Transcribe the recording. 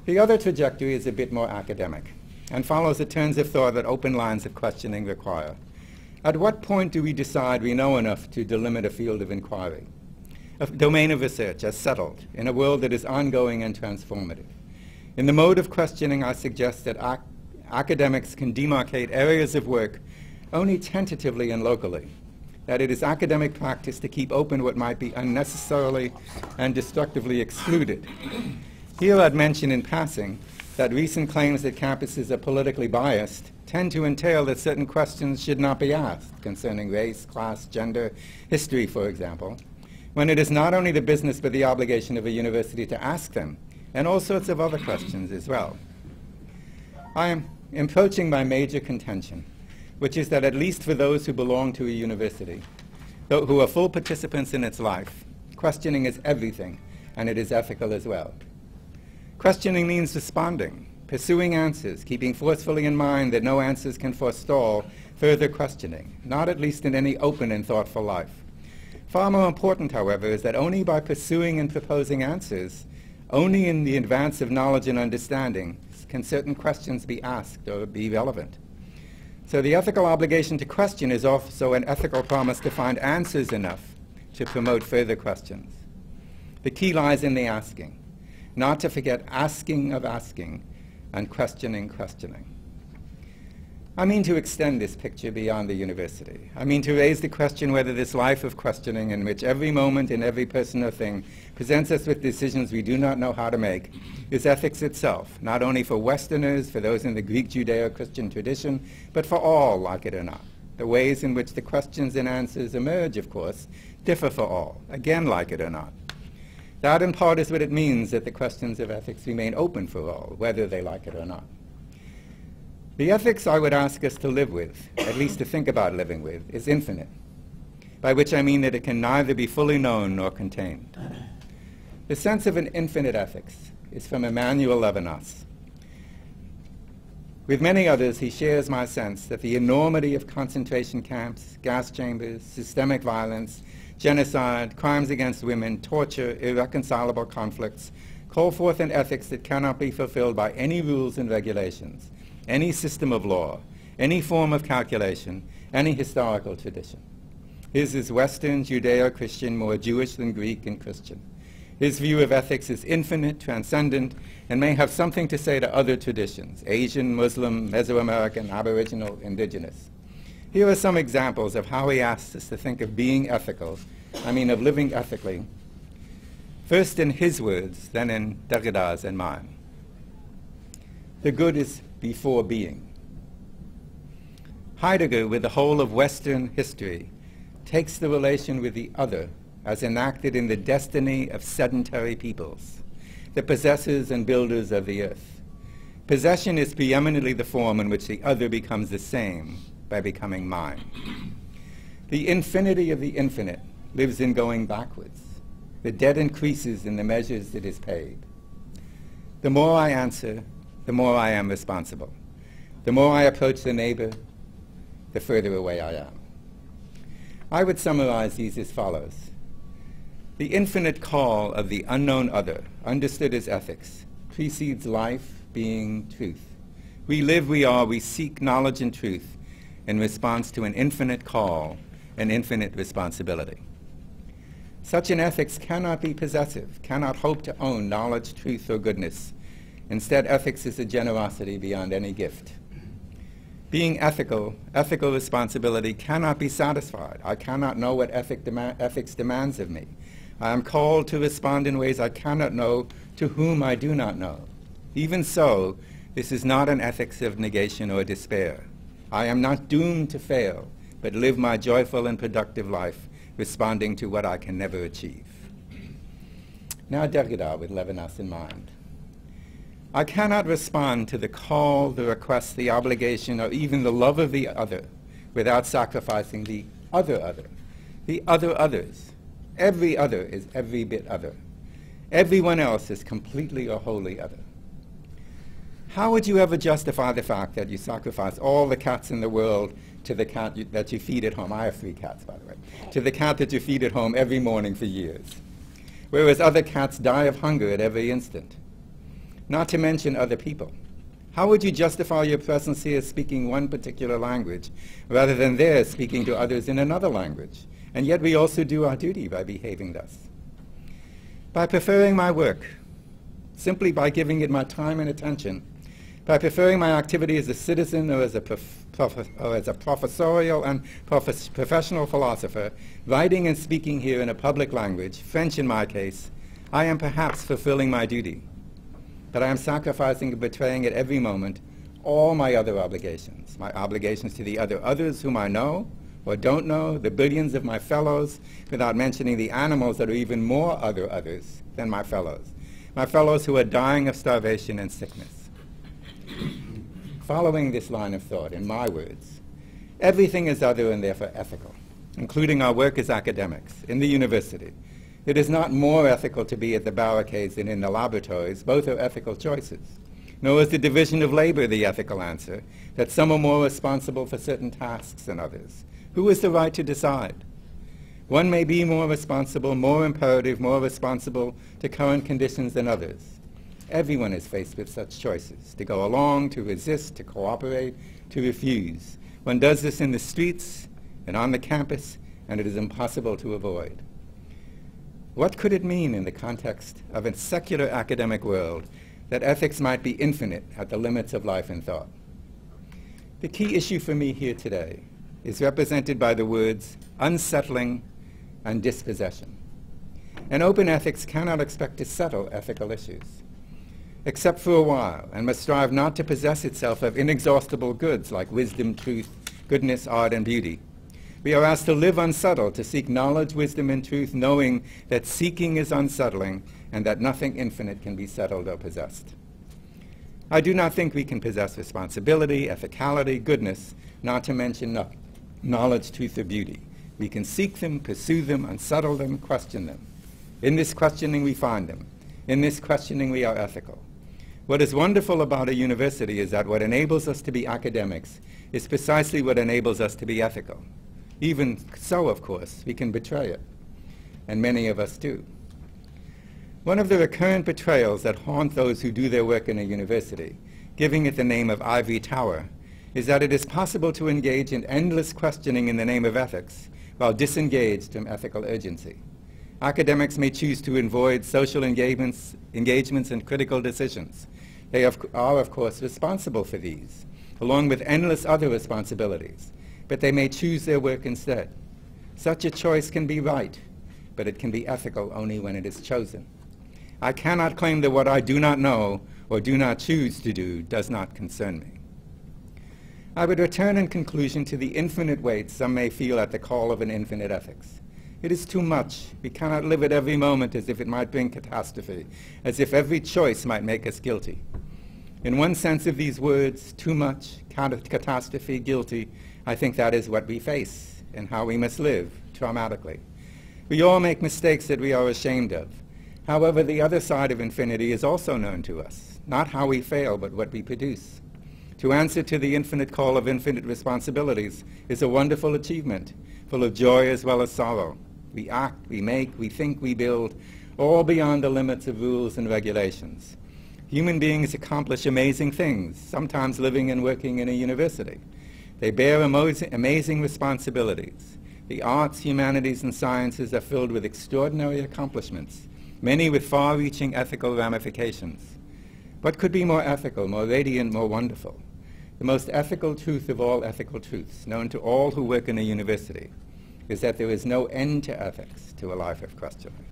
The other trajectory is a bit more academic and follows the turns of thought that open lines of questioning require. At what point do we decide we know enough to delimit a field of inquiry, a domain of research as settled in a world that is ongoing and transformative? In the mode of questioning, I suggest that academics can demarcate areas of work only tentatively and locally, that it is academic practice to keep open what might be unnecessarily and destructively excluded. Here I'd mention in passing that recent claims that campuses are politically biased tend to entail that certain questions should not be asked concerning race, class, gender, history, for example, when it is not only the business but the obligation of a university to ask them, and all sorts of other questions as well. I am approaching my major contention, which is that at least for those who belong to a university, who are full participants in its life, questioning is everything, and it is ethical as well. Questioning means responding, pursuing answers, keeping forcefully in mind that no answers can forestall further questioning, not at least in any open and thoughtful life. Far more important, however, is that only by pursuing and proposing answers, only in the advance of knowledge and understanding, can certain questions be asked or be relevant. So the ethical obligation to question is also an ethical promise to find answers enough to promote further questions. The key lies in the asking, not to forget asking of asking and questioning questioning. I mean to extend this picture beyond the university. I mean to raise the question whether this life of questioning in which every moment and every person or thing presents us with decisions we do not know how to make is ethics itself, not only for Westerners, for those in the Greek Judeo-Christian tradition, but for all, like it or not. The ways in which the questions and answers emerge, of course, differ for all, again, like it or not. That in part is what it means that the questions of ethics remain open for all, whether they like it or not. The ethics I would ask us to live with, at least to think about living with, is infinite, by which I mean that it can neither be fully known nor contained. The sense of an infinite ethics is from Emmanuel Levinas. With many others, he shares my sense that the enormity of concentration camps, gas chambers, systemic violence, genocide, crimes against women, torture, irreconcilable conflicts, call forth an ethics that cannot be fulfilled by any rules and regulations, any system of law, any form of calculation, any historical tradition. His is Western, Judeo-Christian, more Jewish than Greek and Christian. His view of ethics is infinite, transcendent, and may have something to say to other traditions, Asian, Muslim, Mesoamerican, Aboriginal, indigenous. Here are some examples of how he asks us to think of being ethical, of living ethically, first in his words, then in Derrida's and mine. The good is before being. Heidegger, with the whole of Western history, takes the relation with the other as enacted in the destiny of sedentary peoples, the possessors and builders of the earth. Possession is preeminently the form in which the other becomes the same by becoming mine. The infinity of the infinite lives in going backwards. The debt increases in the measures it is paid. The more I answer, the more I am responsible. The more I approach the neighbor, the further away I am. I would summarize these as follows. The infinite call of the unknown other, understood as ethics, precedes life, being, truth. We live, we are, we seek knowledge and truth in response to an infinite call, an infinite responsibility. Such an ethics cannot be possessive, cannot hope to own knowledge, truth, or goodness. Instead, ethics is a generosity beyond any gift. Being ethical, ethical responsibility cannot be satisfied. I cannot know what ethics demands of me. I am called to respond in ways I cannot know, to whom I do not know. Even so, this is not an ethics of negation or despair. I am not doomed to fail, but live my joyful and productive life, responding to what I can never achieve. Now Derrida with Levinas in mind. I cannot respond to the call, the request, the obligation, or even the love of the other without sacrificing the other others. Every other is every bit other. Everyone else is completely or wholly other. How would you ever justify the fact that you sacrifice all the cats in the world to the cat that you feed at home? I have 3 cats, by the way. To the cat that you feed at home every morning for years, whereas other cats die of hunger at every instant. not to mention other people. How would you justify your presence here speaking one particular language rather than there speaking to others in another language? And yet we also do our duty by behaving thus. By preferring my work, simply by giving it my time and attention, by preferring my activity as a citizen or as a professorial and professional philosopher, writing and speaking here in a public language, French in my case, I am perhaps fulfilling my duty. But I am sacrificing and betraying at every moment all my other obligations, my obligations to the other others whom I know or don't know, the billions of my fellows, without mentioning the animals that are even more other others than my fellows who are dying of starvation and sickness. Following this line of thought, in my words, everything is other and therefore ethical, including our work as academics in the university. It is not more ethical to be at the barricades than in the laboratories. Both are ethical choices. Nor is the division of labor the ethical answer, that some are more responsible for certain tasks than others. Who has the right to decide? One may be more responsible, more imperative, more responsible to current conditions than others. Everyone is faced with such choices, to go along, to resist, to cooperate, to refuse. One does this in the streets and on the campus, and it is impossible to avoid. What could it mean in the context of a secular academic world that ethics might be infinite at the limits of life and thought? The key issue for me here today is represented by the words unsettling and dispossession. An open ethics cannot expect to settle ethical issues, except for a while, and must strive not to possess itself of inexhaustible goods like wisdom, truth, goodness, art, and beauty. We are asked to live unsettled, to seek knowledge, wisdom, and truth, knowing that seeking is unsettling and that nothing infinite can be settled or possessed. I do not think we can possess responsibility, ethicality, goodness, not to mention knowledge, truth, or beauty. We can seek them, pursue them, unsettle them, question them. In this questioning we find them. In this questioning we are ethical. What is wonderful about a university is that what enables us to be academics is precisely what enables us to be ethical. Even so, of course, we can betray it, and many of us do. One of the recurrent betrayals that haunt those who do their work in a university, giving it the name of ivory tower, is that it is possible to engage in endless questioning in the name of ethics while disengaged from ethical urgency. Academics may choose to avoid social engagements and critical decisions. They are, of course, responsible for these, along with endless other responsibilities, but they may choose their work instead. Such a choice can be right, but it can be ethical only when it is chosen. I cannot claim that what I do not know or do not choose to do does not concern me. I would return in conclusion to the infinite weight some may feel at the call of an infinite ethics. It is too much. We cannot live at every moment as if it might bring catastrophe, as if every choice might make us guilty. In one sense of these words, too much, catastrophe, guilty, I think that is what we face and how we must live, traumatically. We all make mistakes that we are ashamed of. However, the other side of infinity is also known to us, not how we fail, but what we produce. To answer to the infinite call of infinite responsibilities is a wonderful achievement, full of joy as well as sorrow. We act, we make, we think, we build, all beyond the limits of rules and regulations. Human beings accomplish amazing things, sometimes living and working in a university. They bear amazing responsibilities. The arts, humanities, and sciences are filled with extraordinary accomplishments, many with far-reaching ethical ramifications. What could be more ethical, more radiant, more wonderful? The most ethical truth of all ethical truths, known to all who work in a university, is that there is no end to ethics, to a life of questioning.